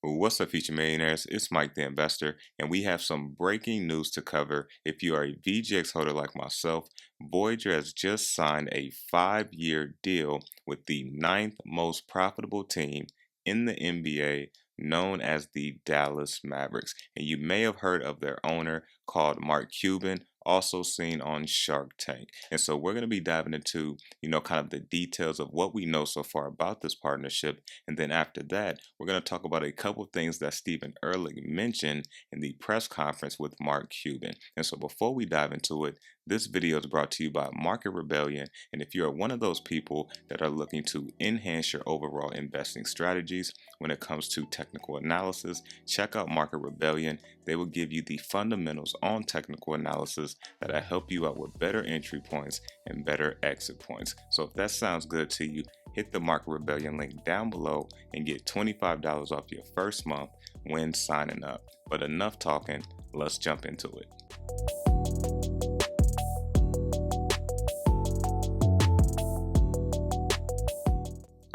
What's up, future millionaires? It's Mike the Investor, and we have some breaking news to cover. If you are a VGX holder like myself, Voyager has just signed a 5-year deal with the 9th most profitable team in the NBA, known as the Dallas Mavericks. And you may have heard of their owner called Mark Cuban, also seen on Shark Tank. And so we're going to be diving into, kind of the details of what we know so far about this partnership. And then after that, we're going to talk about a couple of things that Stephen Ehrlich mentioned in the press conference with Mark Cuban. And so before we dive into it, this video is brought to you by Market Rebellion. And if you're one of those people that are looking to enhance your overall investing strategies when it comes to technical analysis, check out Market Rebellion. They will give you the fundamentals on technical analysis that'll help you out with better entry points and better exit points. So if that sounds good to you, hit the Market Rebellion link down below and get $25 off your first month when signing up. But enough talking, let's jump into it.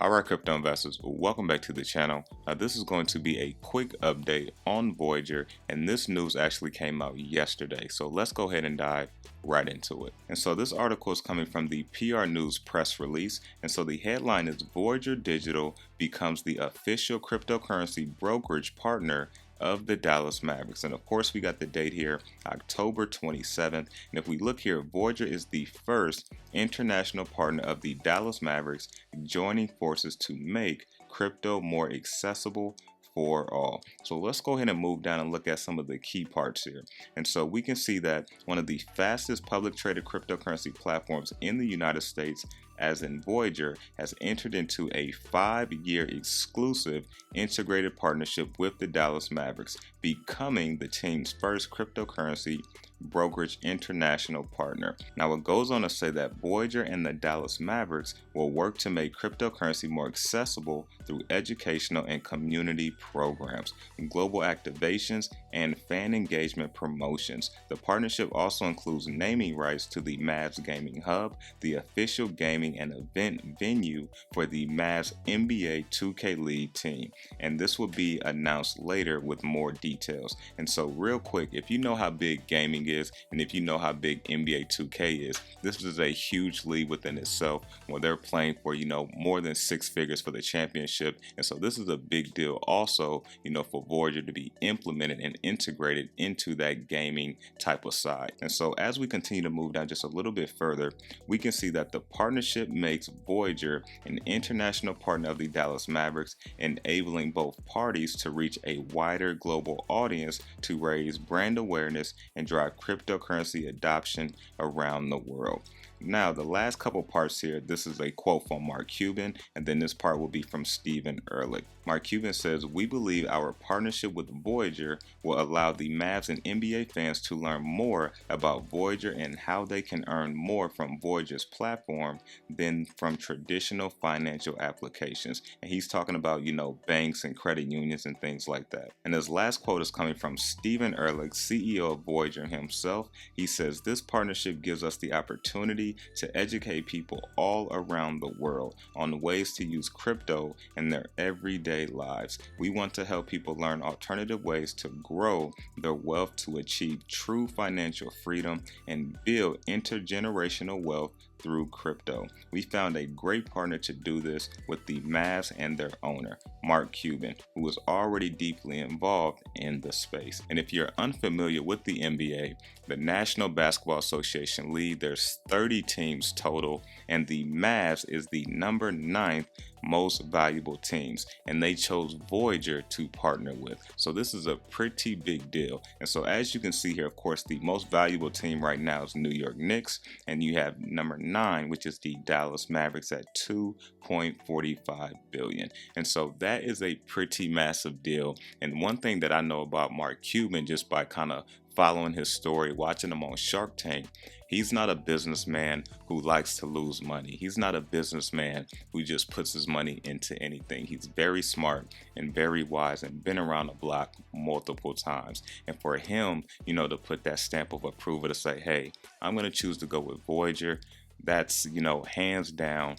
Alright, crypto investors, welcome back to the channel. This is going to be a quick update on Voyager, and this news actually came out yesterday. So let's go ahead and dive right into it. And so this article is coming from the PR News press release. And so the headline is Voyager Digital becomes the official cryptocurrency brokerage partner of the Dallas Mavericks. And of course, we got the date here, October 27th. And if we look here, Voyager is the first international partner of the Dallas Mavericks, joining forces to make crypto more accessible for all. So let's go ahead and move down and look at some of the key parts here. And so we can see that one of the fastest public traded cryptocurrency platforms in the United States, as in Voyager, has entered into a 5-year exclusive integrated partnership with the Dallas Mavericks, becoming the team's first cryptocurrency brokerage international partner. Now it goes on to say that Voyager and the Dallas Mavericks will work to make cryptocurrency more accessible through educational and community programs, global activations, and fan engagement promotions. The partnership also includes naming rights to the Mavs Gaming Hub, the official gaming and event venue for the Mavs NBA 2K League team. And this will be announced later with more details. And so real quick, if you know how big gaming is, and if you know how big NBA 2K is, this is a huge league within itself where they're playing for, more than 6 figures for the championship. And so this is a big deal also, for Voyager to be implemented and integrated into that gaming type of side. And so as we continue to move down just a little bit further, we can see that the partnership makes Voyager an international partner of the Dallas Mavericks, enabling both parties to reach a wider global audience to raise brand awareness and drive cryptocurrency adoption around the world. Now, the last couple parts here, this is a quote from Mark Cuban, and then this part will be from Stephen Ehrlich. Mark Cuban says, "We believe our partnership with Voyager will allow the Mavs and NBA fans to learn more about Voyager and how they can earn more from Voyager's platform than from traditional financial applications." And he's talking about, banks and credit unions and things like that. And his last quote is coming from Stephen Ehrlich, CEO of Voyager himself. He says, "This partnership gives us the opportunity to educate people all around the world on ways to use crypto in their everyday lives. We want to help people learn alternative ways to grow their wealth to achieve true financial freedom and build intergenerational wealth through crypto. We found a great partner to do this with the Mavs and their owner, Mark Cuban, who is already deeply involved in the space." And if you're unfamiliar with the NBA, the National Basketball Association League, there's 30 teams total, and the Mavs is the number 9th most valuable teams, and they chose Voyager to partner with. So this is a pretty big deal. And so as you can see here, of course, the most valuable team right now is New York Knicks, and you have number 9, which is the Dallas Mavericks at $2.45 billion. And so that is a pretty massive deal. And one thing that I know about Mark Cuban, just by kind of following his story, watching him on Shark Tank, he's not a businessman who likes to lose money. He's not a businessman who just puts his money into anything. He's very smart and very wise and been around the block multiple times. And for him, to put that stamp of approval to say, hey, I'm going to choose to go with Voyager, that's, hands down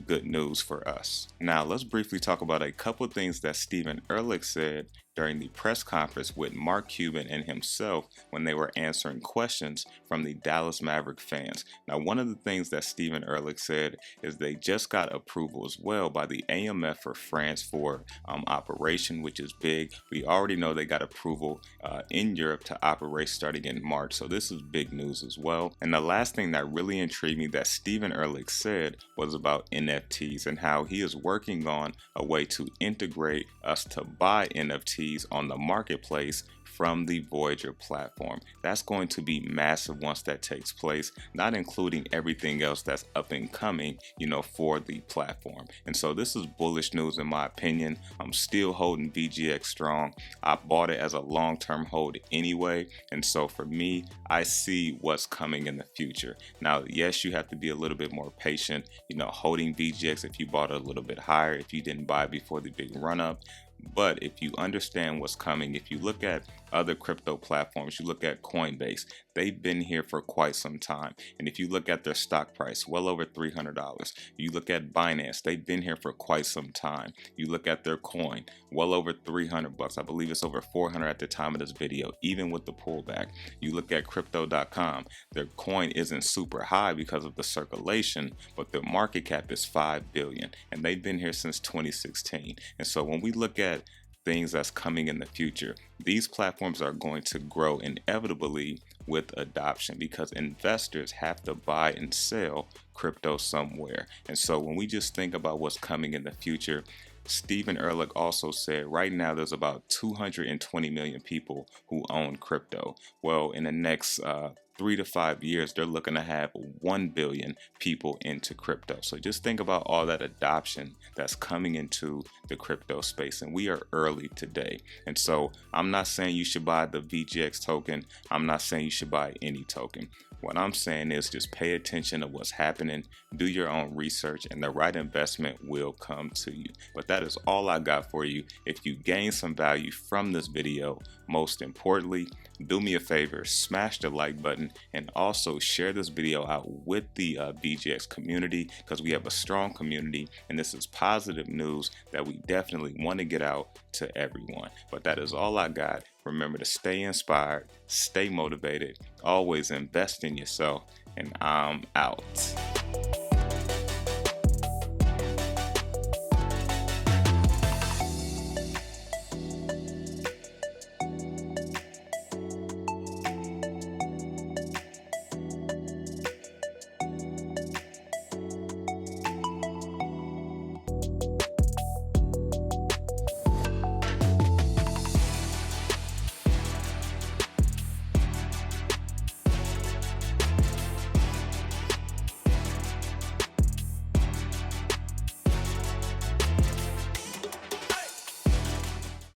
good news for us. Now let's briefly talk about a couple things that 𝗬𝗏𝗪𝗏 said during the press conference with Mark Cuban and himself when they were answering questions from the Dallas Mavericks fans. Now, one of the things that 𝗬𝗏𝗪𝗏 said is they just got approval as well by the AMF for France for operation, which is big. We already know they got approval in Europe to operate starting in March, so this is big news as well. And the last thing that really intrigued me that 𝗬𝗏𝗪𝗏 said was about NFTs and how he is working on a way to integrate us to buy NFTs on the marketplace from the Voyager platform. That's going to be massive once that takes place, not including everything else that's up and coming, for the platform. And so this is bullish news in my opinion. I'm still holding VGX strong. I bought it as a long-term hold anyway. And so for me, I see what's coming in the future. Now, yes, you have to be a little bit more patient, holding VGX if you bought it a little bit higher, if you didn't buy before the big run up. But if you understand what's coming, if you look at other crypto platforms, you look at Coinbase, they've been here for quite some time. And if you look at their stock price, well over $300. You look at Binance, they've been here for quite some time. You look at their coin, well over $300. I believe it's over 400 at the time of this video, even with the pullback. You look at crypto.com, their coin isn't super high because of the circulation, but their market cap is $5 billion. And they've been here since 2016. And so when we look at things that's coming in the future, these platforms are going to grow inevitably with adoption because investors have to buy and sell crypto somewhere. And so when we just think about what's coming in the future, 𝗬𝗏𝗪𝗏 also said right now there's about 220 million people who own crypto. Well, in the next 3 to 5 years, they're looking to have 1 billion people into crypto. So just think about all that adoption that's coming into the crypto space, and we are early today. And so I'm not saying you should buy the VGX token. I'm not saying you should buy any token. What I'm saying is just pay attention to what's happening, do your own research, and the right investment will come to you. But that is all I got for you. If you gain some value from this video, most importantly, do me a favor, smash the like button and also share this video out with the VGX community because we have a strong community and this is positive news that we definitely want to get out to everyone. But that is all I got. Remember to stay inspired, stay motivated, always invest in yourself, and I'm out.